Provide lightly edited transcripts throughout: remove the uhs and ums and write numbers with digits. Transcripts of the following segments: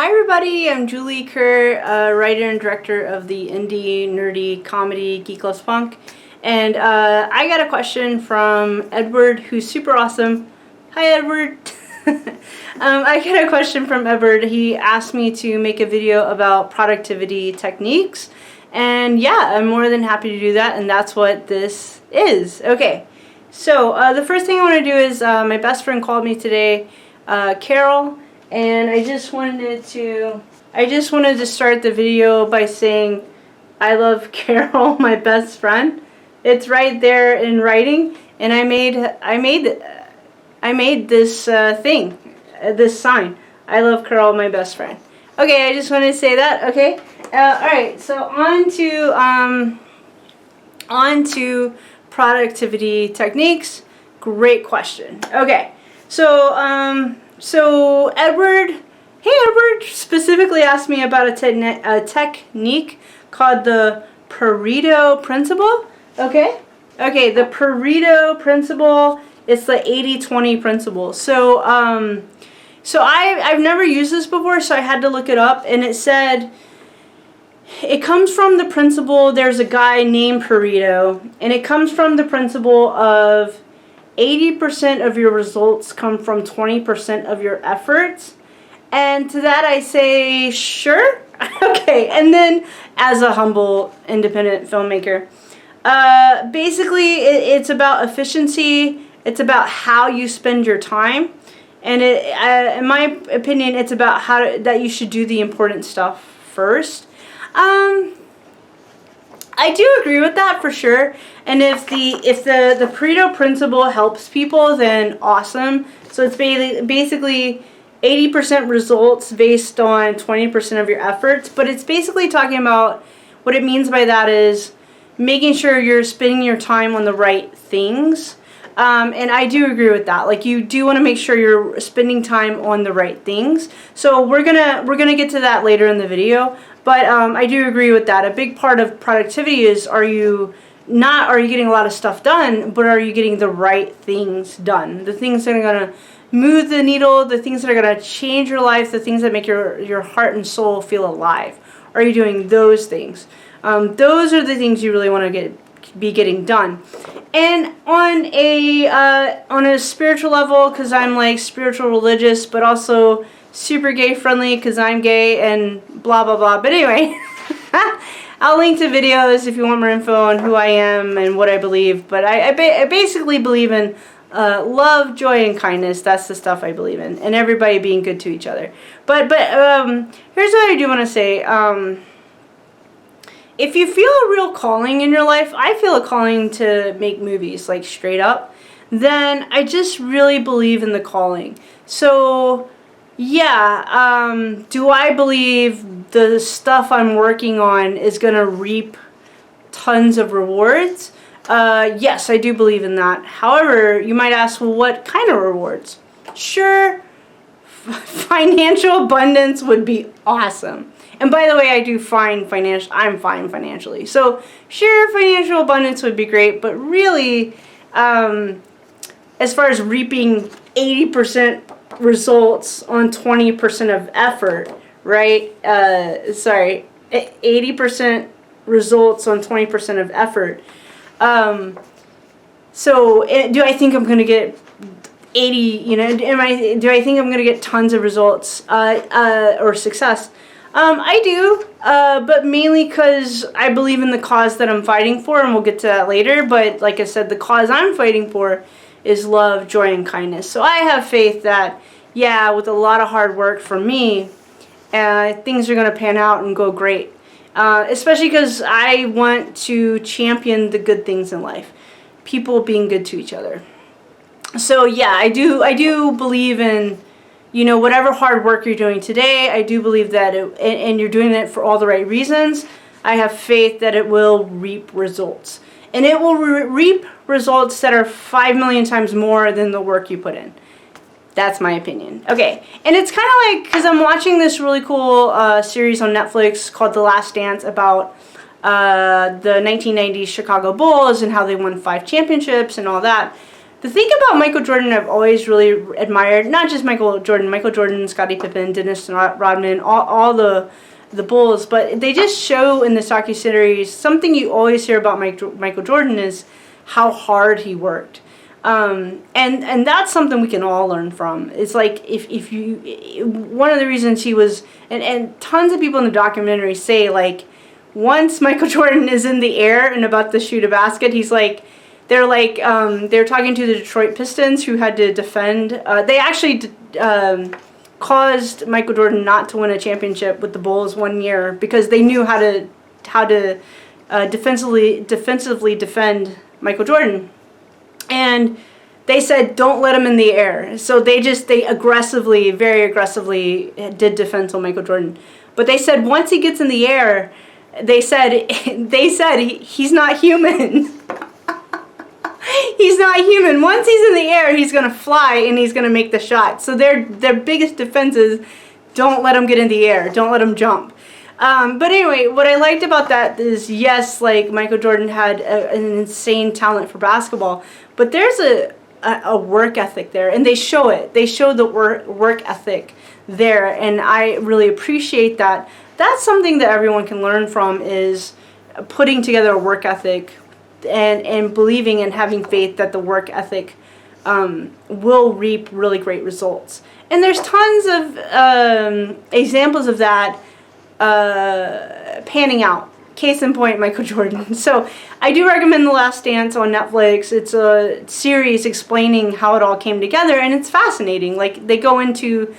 Hi everybody, I'm Julie Kerr, writer and director of the indie nerdy comedy Geek Loves Punk, and I got a question from Edward, who's super awesome. Hi Edward! I got a question from Edward. He asked me to make a video about productivity techniques, and yeah, I'm more than happy to do that, and that's what this is. Okay, so the first thing I want to do is my best friend called me today, Carol. And I just wanted to start the video by saying I love Carol, my best friend. It's right there in writing, and I made this thing, this sign. I love Carol, my best friend. Okay, I just wanted to say that. Okay, all right. So on to productivity techniques. Great question. Okay, So Edward, specifically asked me about a technique called the Pareto Principle. Okay, the Pareto Principle is the 80-20 principle. So I've never used this before, so I had to look it up, and it said it comes from the principle. There's a guy named Pareto, and it comes from the principle of 80% of your results come from 20% of your efforts. And to that I say, sure. Okay, and then as a humble independent filmmaker, basically it's about efficiency. It's about how you spend your time. And in my opinion, it's about that you should do the important stuff first. I do agree with that for sure. And if the Pareto Principle helps people, then awesome. So it's basically 80% results based on 20% of your efforts. But it's basically talking about what it means by that is making sure you're spending your time on the right things. And I do agree with that. Like, you do want to make sure you're spending time on the right things. So we're gonna get to that later in the video. But I do agree with that. A big part of productivity is are you getting a lot of stuff done, but are you getting the right things done? The things that are gonna move the needle, the things that are gonna change your life, the things that make your heart and soul feel alive. Are you doing those things? Those are the things you really want to be getting done. And on a spiritual level, because I'm like spiritual religious, but also super gay friendly because I'm gay and blah blah blah. But anyway, I'll link to videos if you want more info on who I am and what I believe. But I basically believe in love, joy, and kindness. That's the stuff I believe in, and everybody being good to each other. But here's what I do want to say. If you feel a real calling in your life, I feel a calling to make movies, like straight up, then I just really believe in the calling. So yeah, do I believe the stuff I'm working on is going to reap tons of rewards? Yes, I do believe in that. However, you might ask, well, what kind of rewards? Sure, financial abundance would be awesome. And by the way, I'm fine financially. So sure, financial abundance would be great, but really, as far as reaping 80% results on 20% of effort, right? 80% results on 20% of effort. So do I think I'm going to get 80, do I think I'm going to get tons of results or success? I do, but mainly because I believe in the cause that I'm fighting for, and we'll get to that later. But like I said, the cause I'm fighting for is love, joy, and kindness. So I have faith that, yeah, with a lot of hard work from me, things are going to pan out and go great. Especially because I want to champion the good things in life, people being good to each other. So yeah, I do believe in, whatever hard work you're doing today. I do believe that and you're doing it for all the right reasons. I have faith that it will reap results. And it will reap results that are 5 million times more than the work you put in. That's my opinion. Okay, and it's kind of like, because I'm watching this really cool series on Netflix called The Last Dance about the 1990s Chicago Bulls and how they won 5 championships and all that. the thing about Michael Jordan I've always really admired, not just Michael Jordan, Scottie Pippen, Dennis Rodman, all the Bulls, but they just show in this docuseries something you always hear about Michael Jordan is how hard he worked. And that's something we can all learn from. It's like if you, one of the reasons he was, and tons of people in the documentary say, like, once Michael Jordan is in the air and about to shoot a basket, he's like, they're talking to the Detroit Pistons who had to defend. They actually caused Michael Jordan not to win a championship with the Bulls one year because they knew how to defensively defend Michael Jordan. And they said, don't let him in the air. So they aggressively, very aggressively did defense on Michael Jordan. But they said once he gets in the air, they said he's not human. He's not human. Once he's in the air, he's going to fly and he's going to make the shot. So their biggest defense is don't let him get in the air. Don't let him jump. But anyway, what I liked about that is, yes, like Michael Jordan had an insane talent for basketball, but there's a work ethic there, and they show it. They show the work ethic there, and I really appreciate that. That's something that everyone can learn from, is putting together a work ethic and believing and having faith that the work ethic will reap really great results. And there's tons of examples of that panning out. Case in point, Michael Jordan. So I do recommend The Last Dance on Netflix. It's a series explaining how it all came together, and it's fascinating. Like, they go into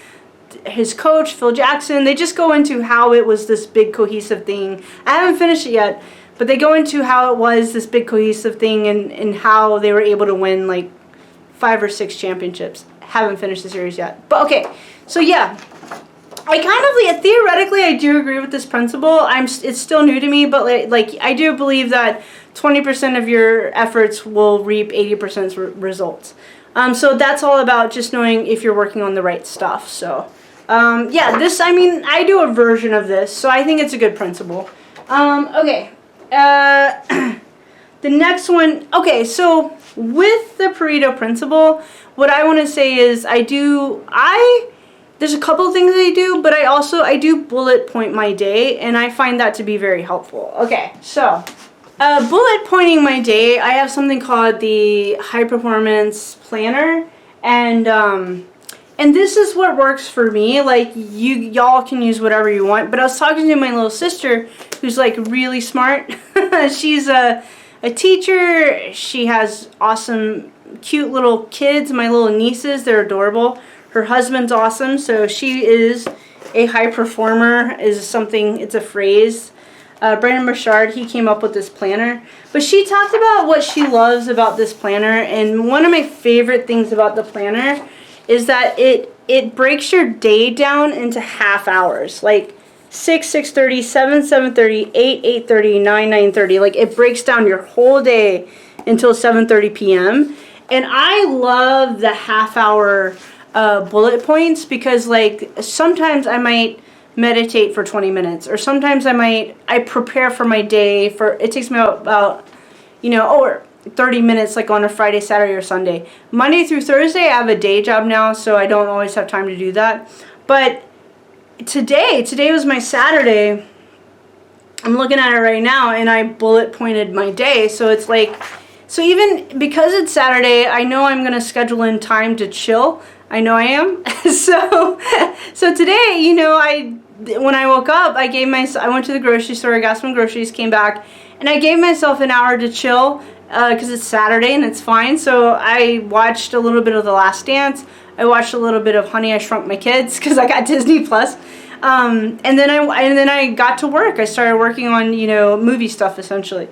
his coach, Phil Jackson. They just go into how it was this big cohesive thing. I haven't finished it yet, but they go into how it was this big cohesive thing and how they were able to win like 5 or 6 championships. Haven't finished the series yet. But okay, so yeah. Theoretically, I do agree with this principle. It's still new to me, but like I do believe that 20% of your efforts will reap 80% results. So that's all about just knowing if you're working on the right stuff. So, yeah, I do a version of this, so I think it's a good principle. Okay. The next one. Okay, so with the Pareto Principle, what I want to say is there's a couple of things I do, but I do bullet point my day, and I find that to be very helpful. Okay, so bullet pointing my day, I have something called the High Performance Planner, and this is what works for me. Like, y'all can use whatever you want, but I was talking to my little sister, who's like really smart. She's a teacher. She has awesome, cute little kids. My little nieces, they're adorable. Her husband's awesome, so she is a high performer, it's a phrase. Brandon Burchard, he came up with this planner. But she talked about what she loves about this planner, and one of my favorite things about the planner is that it breaks your day down into half hours. Like 6:30, 7:30, 8:30, 9:30. Like, it breaks down your whole day until 7:30 p.m. And I love the half hour bullet points, because like sometimes I might meditate for 20 minutes, or sometimes I prepare for my day it takes me about 30 minutes, like on a Friday, Saturday, or Sunday. Monday through Thursday I have a day job now, so I don't always have time to do that. But today was my Saturday. I'm looking at it right now, and I bullet pointed my day. So it's like, so even because it's Saturday, I know I'm going to schedule in time to chill. I know I am. So today, when I woke up, I went to the grocery store, I got some groceries, came back, and I gave myself an hour to chill, because it's Saturday and it's fine. So I watched a little bit of The Last Dance. I watched a little bit of Honey, I Shrunk My Kids, because I got Disney Plus. And then I got to work. I started working on, movie stuff essentially.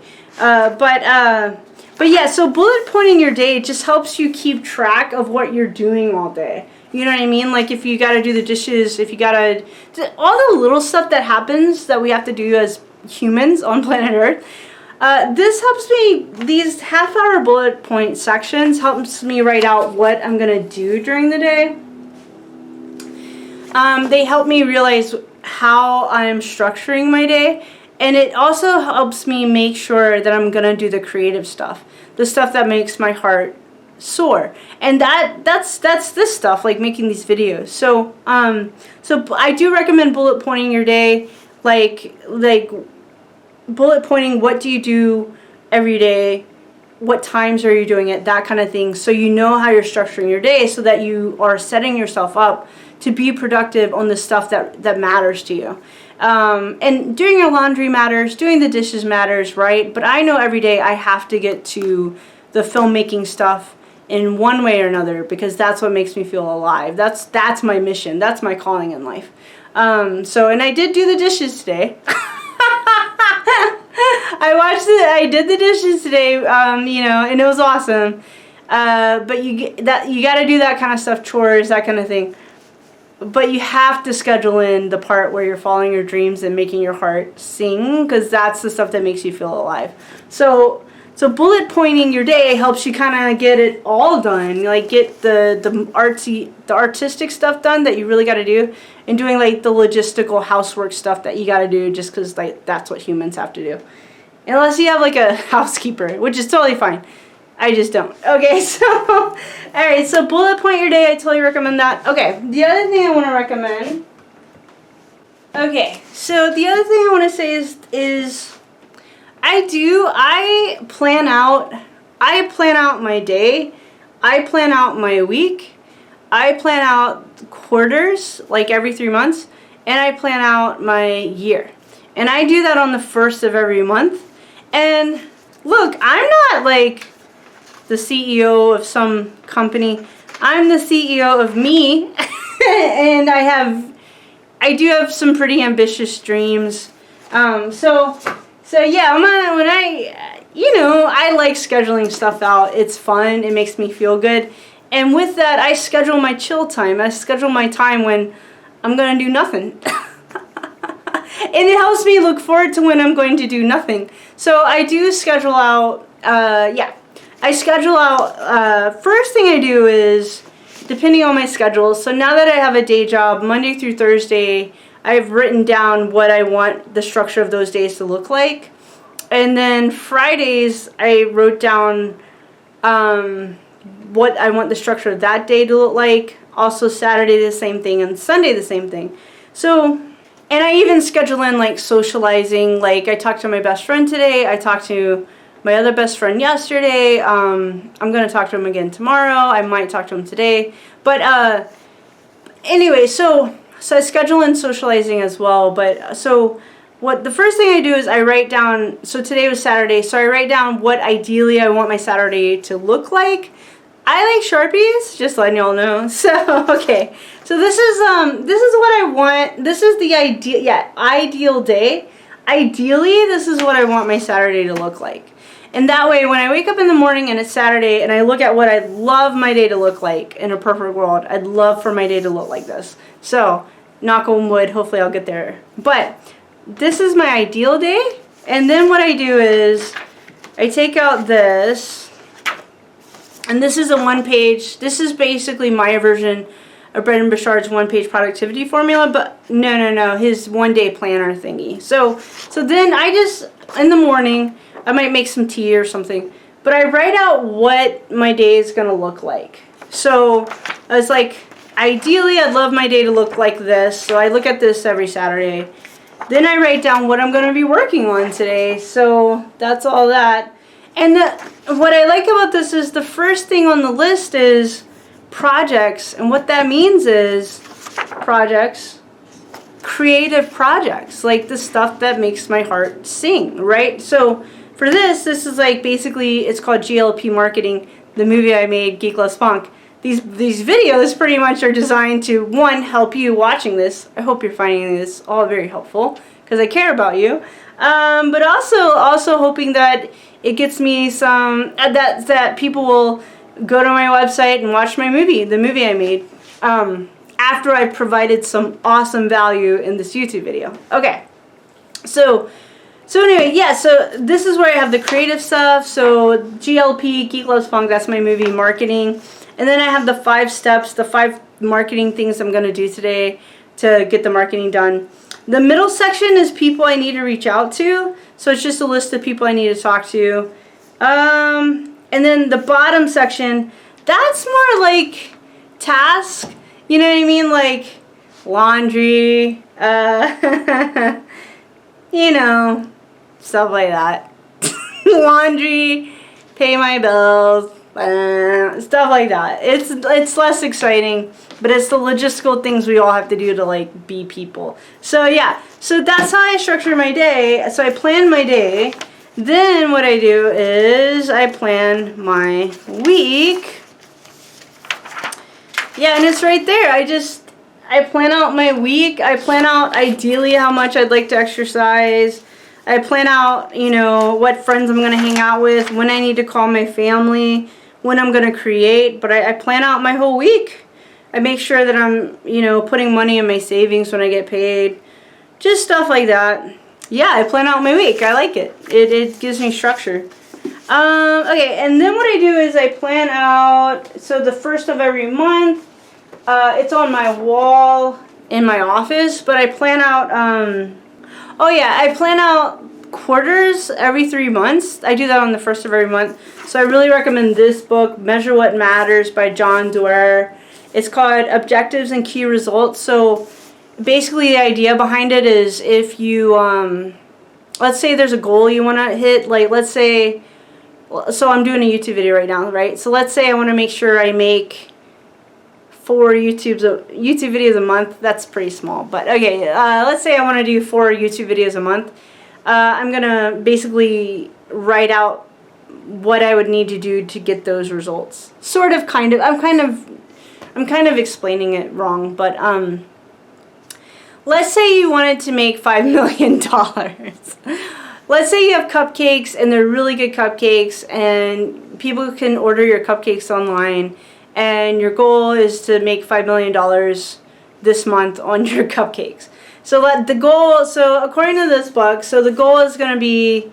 But yeah, so bullet pointing your day just helps you keep track of what you're doing all day. You know what I mean? Like, if you got to do the dishes, if you got to, all the little stuff that happens that we have to do as humans on planet Earth. This helps me, these half-hour bullet point sections helps me write out what I'm going to do during the day. They help me realize how I'm structuring my day. And it also helps me make sure that I'm going to do the creative stuff. The stuff that makes my heart sore. And that's this stuff, like making these videos. So so I do recommend bullet pointing your day, like bullet pointing what do you do every day, what times are you doing it, that kind of thing, so you know how you're structuring your day, so that you are setting yourself up to be productive on the stuff that matters to you. And doing your laundry matters, doing the dishes matters, right? But I know every day I have to get to the filmmaking stuff in one way or another, because that's what makes me feel alive. That's my mission. That's my calling in life. So, and I did do the dishes today. I did the dishes today, you know, and it was awesome. But you got to do that kind of stuff, chores, that kind of thing. But you have to schedule in the part where you're following your dreams and making your heart sing, because that's the stuff that makes you feel alive. So bullet pointing your day helps you kind of get it all done, like get the artistic stuff done that you really got to do, and doing like the logistical housework stuff that you got to do, just because like that's what humans have to do, unless you have like a housekeeper, which is totally fine. I just don't. Okay, so alright, so bullet point your day. I totally recommend that. Okay, the other thing I want to recommend. Okay, so the other thing I want to say is I plan out my day, I plan out my week, I plan out quarters, like every 3 months, and I plan out my year. And I do that on the 1st of every month. And look, I'm not like the CEO of some company. I'm the CEO of me. And I do have some pretty ambitious dreams. So yeah, I like scheduling stuff out. It's fun. It makes me feel good. And with that, I schedule my chill time. I schedule my time when I'm going to do nothing. And it helps me look forward to when I'm going to do nothing. So I do schedule out, I schedule out, first thing I do is, depending on my schedule, so now that I have a day job, Monday through Thursday, I've written down what I want the structure of those days to look like. And then Fridays, I wrote down what I want the structure of that day to look like. Also Saturday the same thing, and Sunday the same thing. So, and I even schedule in like socializing. Like I talked to my best friend today. I talked to my other best friend yesterday. I'm going to talk to him again tomorrow. I might talk to him today. But anyway, so I schedule in socializing as well. But so the first thing I do is I write down, so today was Saturday, so I write down what ideally I want my Saturday to look like. I like Sharpies, just letting y'all know. So, okay. So this is what I want. This is the ideal day. Ideally, this is what I want my Saturday to look like. And that way, when I wake up in the morning and it's Saturday and I look at what I'd love my day to look like in a perfect world, I'd love for my day to look like this. So, knock on wood, hopefully I'll get there. But this is my ideal day. And then what I do is I take out this. And this is a one-page, this is basically my version of Brendan Burchard's one-page productivity formula, but no, his one-day planner thingy. So then I just, in the morning, I might make some tea or something, but I write out what my day is going to look like. So I was like, ideally, I'd love my day to look like this. So I look at this every Saturday. Then I write down what I'm going to be working on today. So that's all that. And what I like about this is the first thing on the list is projects. And what that means is projects, creative projects, like the stuff that makes my heart sing, right? So for this is like basically, it's called GLP marketing, the movie I made, Geek Loves Punk. These videos pretty much are designed to, one, help you watching this. I hope you're finding this all very helpful because I care about you. But also hoping that it gets me some, that people will go to my website and watch my movie, the movie I made, after I provided some awesome value in this YouTube video. Okay, so anyway, yeah, so this is where I have the creative stuff. So GLP, Geek Loves Punk, that's my movie marketing. And then I have the 5 steps, the 5 marketing things I'm going to do today to get the marketing done. The middle section is people I need to reach out to. So it's just a list of people I need to talk to. And then the bottom section, that's more like task. You know what I mean? Like laundry, you know, stuff like that. Laundry, pay my bills, stuff like that. It's less exciting, but it's the logistical things we all have to do to like be people. So yeah, so that's how I structure my day. So I plan my day. Then what I do is I plan my week. Yeah, and it's right there. I plan out my week. I plan out ideally how much I'd like to exercise. I plan out, you know, what friends I'm going to hang out with, when I need to call my family, when I'm going to create. But I plan out my whole week. I make sure that I'm, you know, putting money in my savings when I get paid. Just stuff like that. Yeah, I plan out my week. I like it. It gives me structure. Okay, and then what I do is I plan out, so the first of every month, it's on my wall in my office, but I plan out, oh yeah, I plan out quarters every 3 months. I do that on the first of every month. So I really recommend this book, Measure What Matters by John Doerr. It's called Objectives and Key Results. So basically the idea behind it is if you, let's say there's a goal you want to hit, like let's say, so I'm doing a YouTube video right now, right? So let's say I want to make sure I make 4 YouTube videos a month. That's pretty small, but okay. Let's say I want to do 4 YouTube videos a month. I'm gonna basically write out what I would need to do to get those results. Sort of, kind of. I'm kind of explaining it wrong, but let's say you wanted to make $5 million. Let's say you have cupcakes and they're really good cupcakes, and people can order your cupcakes online. And your goal is to make $5 million this month on your cupcakes. So so according to this book, so the goal is going to be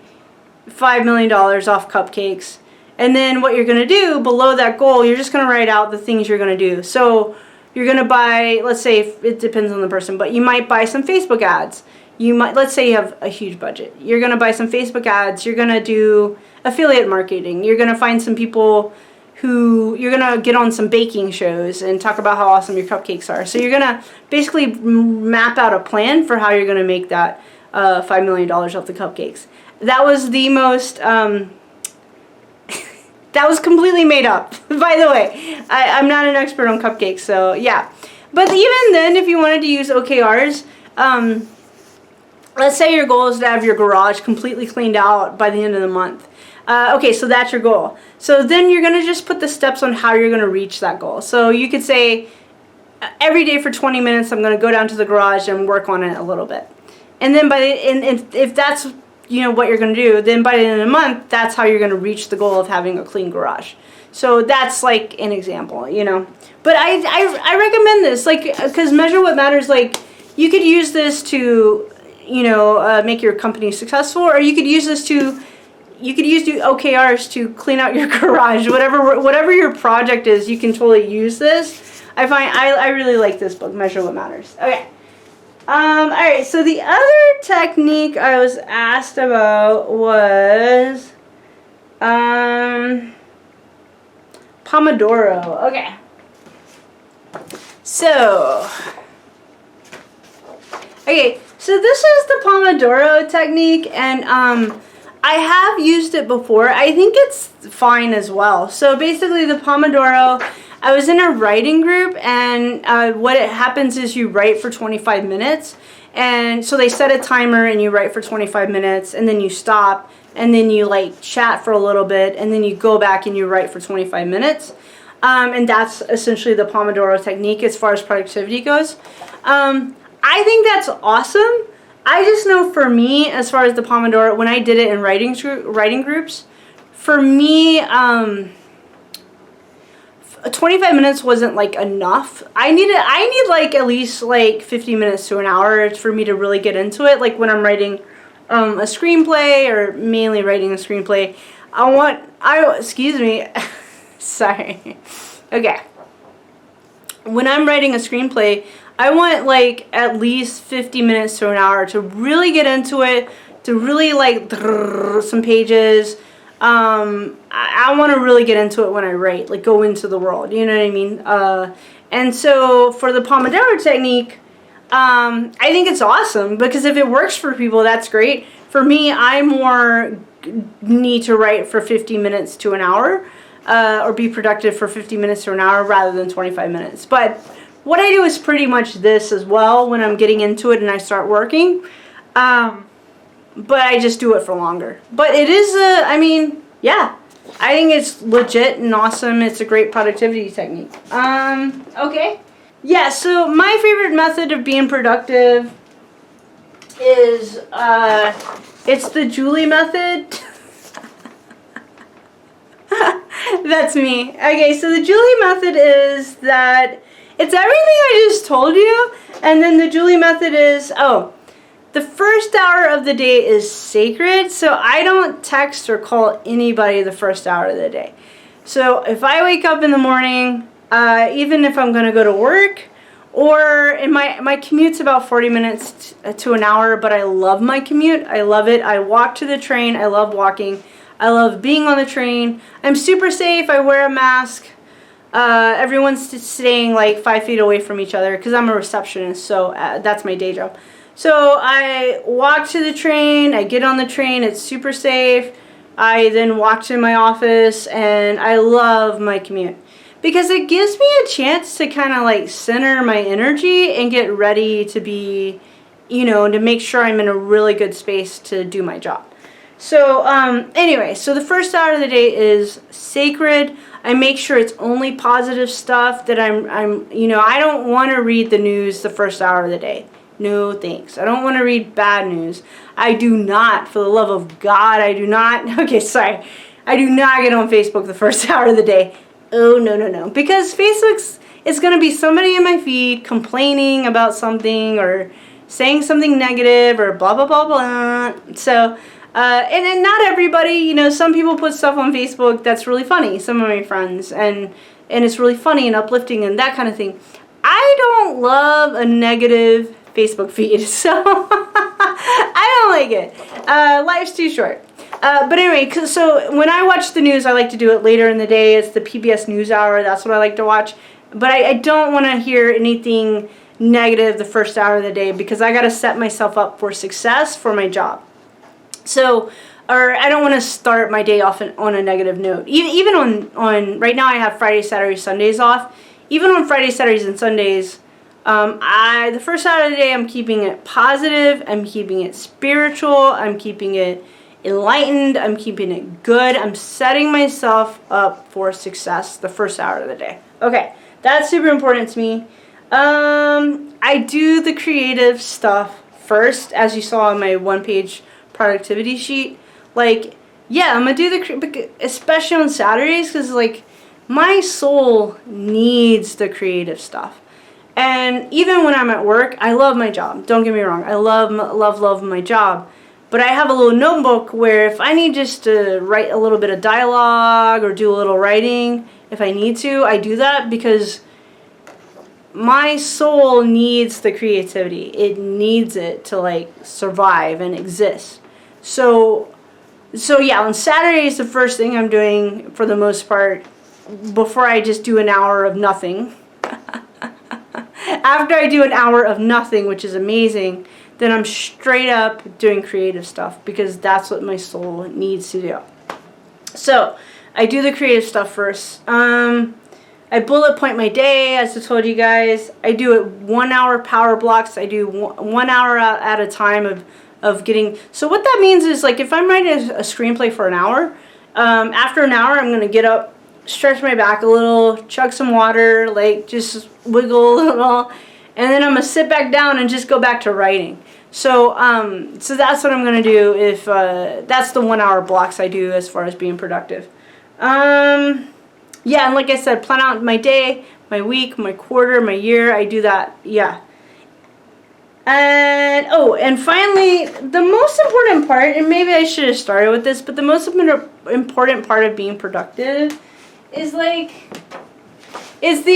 $5 million off cupcakes. And then what you're going to do below that goal, you're just going to write out the things you're going to do. So you're going to buy, let's say, it depends on the person, but you might buy some Facebook ads. Let's say you have a huge budget. You're going to buy some Facebook ads. You're going to do affiliate marketing. You're going to find some people who you're going to get on some baking shows and talk about how awesome your cupcakes are. So you're going to basically map out a plan for how you're going to make that $5 million off the cupcakes. That was the most, that was completely made up, by the way. I'm not an expert on cupcakes, so yeah. But even then, if you wanted to use OKRs, let's say your goal is to have your garage completely cleaned out by the end of the month. Okay, so that's your goal. So then you're going to just put the steps on how you're going to reach that goal. So you could say, every day for 20 minutes, I'm going to go down to the garage and work on it a little bit. And then if that's, you know, what you're going to do, then by the end of the month, that's how you're going to reach the goal of having a clean garage. So that's like an example, you know. But I recommend this, like, because Measure What Matters, like, you could use this to, you know, make your company successful, or you could use this to, you could use OKRs to clean out your garage. Whatever your project is, you can totally use this. I really like this book, Measure What Matters. Okay. Alright, so the other technique I was asked about was Pomodoro. Okay. So this is the Pomodoro technique, and I have used it before. I think it's fine as well. So basically the Pomodoro, I was in a writing group, and what it happens is you write for 25 minutes. And so they set a timer and you write for 25 minutes, and then you stop, and then you like chat for a little bit, and then you go back and you write for 25 minutes. And that's essentially the Pomodoro technique as far as productivity goes. I think that's awesome. I just know for me, as far as the Pomodoro, when I did it in writing groups, for me, 25 minutes wasn't like enough. I need like at least like 50 minutes to an hour for me to really get into it. Like when I'm writing a screenplay, or mainly writing a screenplay, excuse me, sorry. Okay. When I'm writing a screenplay, I want like at least 50 minutes to an hour to really get into it, to really like some pages, I want to really get into it when I write, like go into the world, you know what I mean? And so for the Pomodoro Technique, I think it's awesome because if it works for people, that's great. For me, I more need to write for 50 minutes to an hour, or be productive for 50 minutes to an hour rather than 25 minutes. But what I do is pretty much this as well when I'm getting into it and I start working. But I just do it for longer. But it is I mean, yeah, I think it's legit and awesome. It's a great productivity technique. Okay. Yeah, so my favorite method of being productive is, it's the Julie method. That's me. Okay, so the Julie method is that it's everything I just told you, and then the Julie method is, the first hour of the day is sacred, so I don't text or call anybody the first hour of the day. So if I wake up in the morning, even if I'm going to go to work, or in my commute's about 40 minutes to an hour, but I love my commute. I love it. I walk to the train. I love walking. I love being on the train. I'm super safe. I wear a mask. Everyone's staying like 5 feet away from each other because I'm a receptionist, so that's my day job. So I walk to the train, I get on the train, it's super safe. I then walk to my office, and I love my commute because it gives me a chance to kind of like center my energy and get ready to be, to make sure I'm in a really good space to do my job. So anyway, so the first hour of the day is sacred. I make sure it's only positive stuff that I don't want to read the news the first hour of the day. No thanks. I don't want to read bad news. I do not, for the love of God, I do not. Okay, sorry. I do not get on Facebook the first hour of the day. Oh, no. Because Facebook's, it's going to be somebody in my feed complaining about something or saying something negative or blah, blah, blah, blah. So, and not everybody, some people put stuff on Facebook that's really funny, some of my friends, and it's really funny and uplifting and that kind of thing. I don't love a negative Facebook feed, so I don't like it. Life's too short. But anyway, so when I watch the news, I like to do it later in the day. It's the PBS NewsHour. That's what I like to watch. But I don't want to hear anything negative the first hour of the day because I got to set myself up for success for my job. So, or I don't want to start my day off on a negative note. Even on right now I have Friday, Saturday, Sundays off. Even on Fridays, Saturdays, and Sundays, the first hour of the day, I'm keeping it positive, I'm keeping it spiritual, I'm keeping it enlightened, I'm keeping it good, I'm setting myself up for success the first hour of the day. Okay, that's super important to me. I do the creative stuff first, as you saw on my one-page productivity sheet. Like, yeah, I'm going to do especially on Saturdays, because, like, my soul needs the creative stuff. And even when I'm at work, I love my job. Don't get me wrong. I love my job. But I have a little notebook where if I need just to write a little bit of dialogue or do a little writing, if I need to, I do that because my soul needs the creativity. It needs it to like survive and exist. So yeah, on Saturdays, the first thing I'm doing for the most part, before I just do an hour of nothing, after I do an hour of nothing, which is amazing, then I'm straight up doing creative stuff because that's what my soul needs to do. So I do the creative stuff first. I bullet point my day, as I told you guys. I do it 1 hour power blocks. I do 1 hour at a time of getting. So what that means is, like, if I'm writing a screenplay for an hour, after an hour I'm going to get up, stretch my back a little, chug some water, like just wiggle a little, and then I'm going to sit back down and just go back to writing. So that's what I'm going to do if, that's the 1 hour blocks I do as far as being productive. Yeah, and like I said, plan out my day, my week, my quarter, my year. I do that, yeah. And, and finally, the most important part, and maybe I should have started with this, but the most important part of being productive is the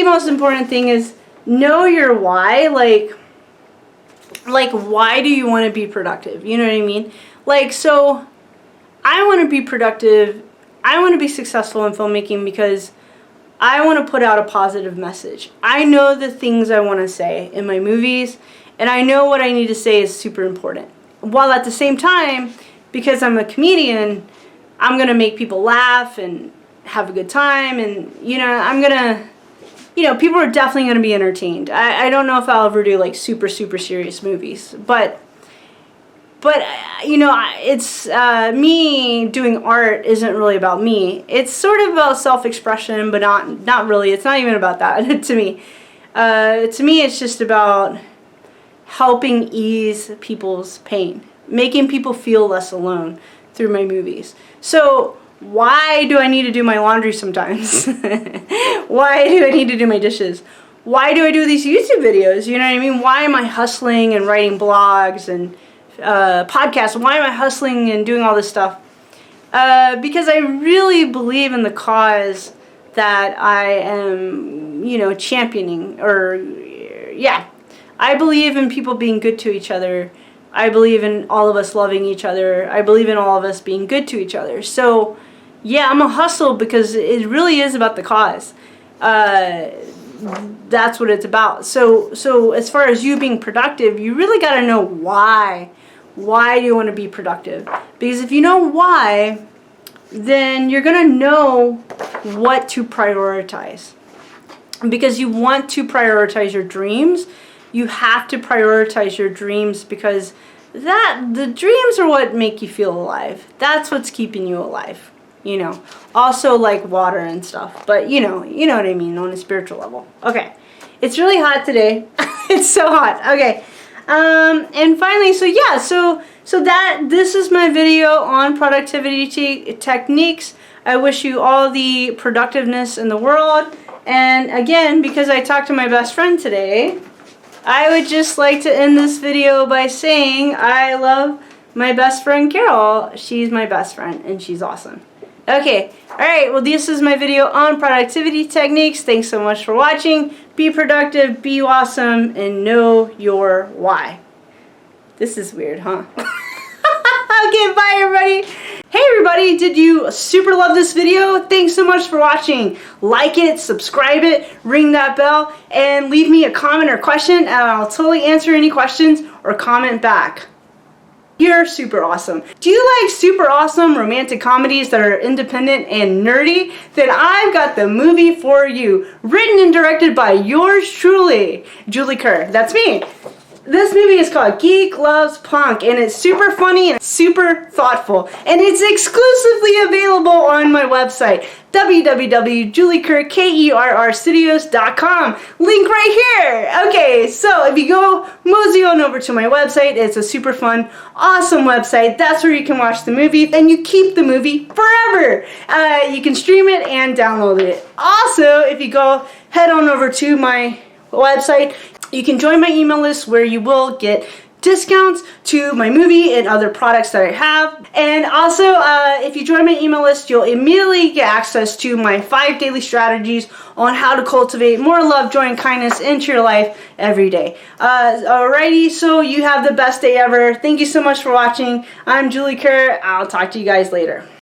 most important thing is know your why. Like why do you want to be productive? You know what I mean? Like, so I want to be productive I want to be successful in filmmaking because I want to put out a positive message. I know the things I want to say in my movies, and I know what I need to say is super important. While at the same time, because I'm a comedian, I'm going to make people laugh and have a good time, and, you know, I'm going to, you know, people are definitely going to be entertained. I don't know if I'll ever do, like, super serious movies, but you know, it's me doing art isn't really about me. It's sort of about self-expression, but not really. It's not even about that to me. To me, it's just about helping ease people's pain, making people feel less alone through my movies. So why do I need to do my laundry sometimes? Why do I need to do my dishes? Why do I do these YouTube videos? You know what I mean? Why am I hustling and writing blogs and podcasts? Why am I hustling and doing all this stuff? Because I really believe in the cause that I am, you know, championing. Or, yeah, I believe in people being good to each other. I believe in all of us loving each other. I believe in all of us being good to each other. So, yeah, I'm a hustle because it really is about the cause. That's what it's about. So as far as you being productive, you really got to know why. Why do you want to be productive? Because if you know why, then you're going to know what to prioritize. Because you want to prioritize your dreams, you have to prioritize your dreams, because the dreams are what make you feel alive. That's what's keeping you alive. You know, also like water and stuff, but you know what I mean on a spiritual level. Okay, it's really hot today. It's so hot. Okay. And finally, so yeah, so this is my video on productivity techniques. I wish you all the productiveness in the world. And again, because I talked to my best friend today, I would just like to end this video by saying I love my best friend Carol. She's my best friend and she's awesome. Okay, alright, well this is my video on productivity techniques. Thanks so much for watching. Be productive, be awesome, and know your why. This is weird, huh? Okay, bye everybody. Hey everybody, did you super love this video? Thanks so much for watching. Like it, subscribe it, ring that bell, and leave me a comment or question, and I'll totally answer any questions or comment back. You're super awesome. Do you like super awesome romantic comedies that are independent and nerdy? Then I've got the movie for you. Written and directed by yours truly, Julie Kerr. That's me. This movie is called Geek Loves Punk, and it's super funny and super thoughtful. And it's exclusively available on my website, www.juliekerrstudios.com. Link right here. Okay, so if you go mosey on over to my website, it's a super fun, awesome website. That's where you can watch the movie, and you keep the movie forever. You can stream it and download it. Also, if you go head on over to my website, you can join my email list where you will get discounts to my movie and other products that I have. And also, if you join my email list, you'll immediately get access to my 5 daily strategies on how to cultivate more love, joy, and kindness into your life every day. Alrighty, so you have the best day ever. Thank you so much for watching. I'm Julie Kerr. I'll talk to you guys later.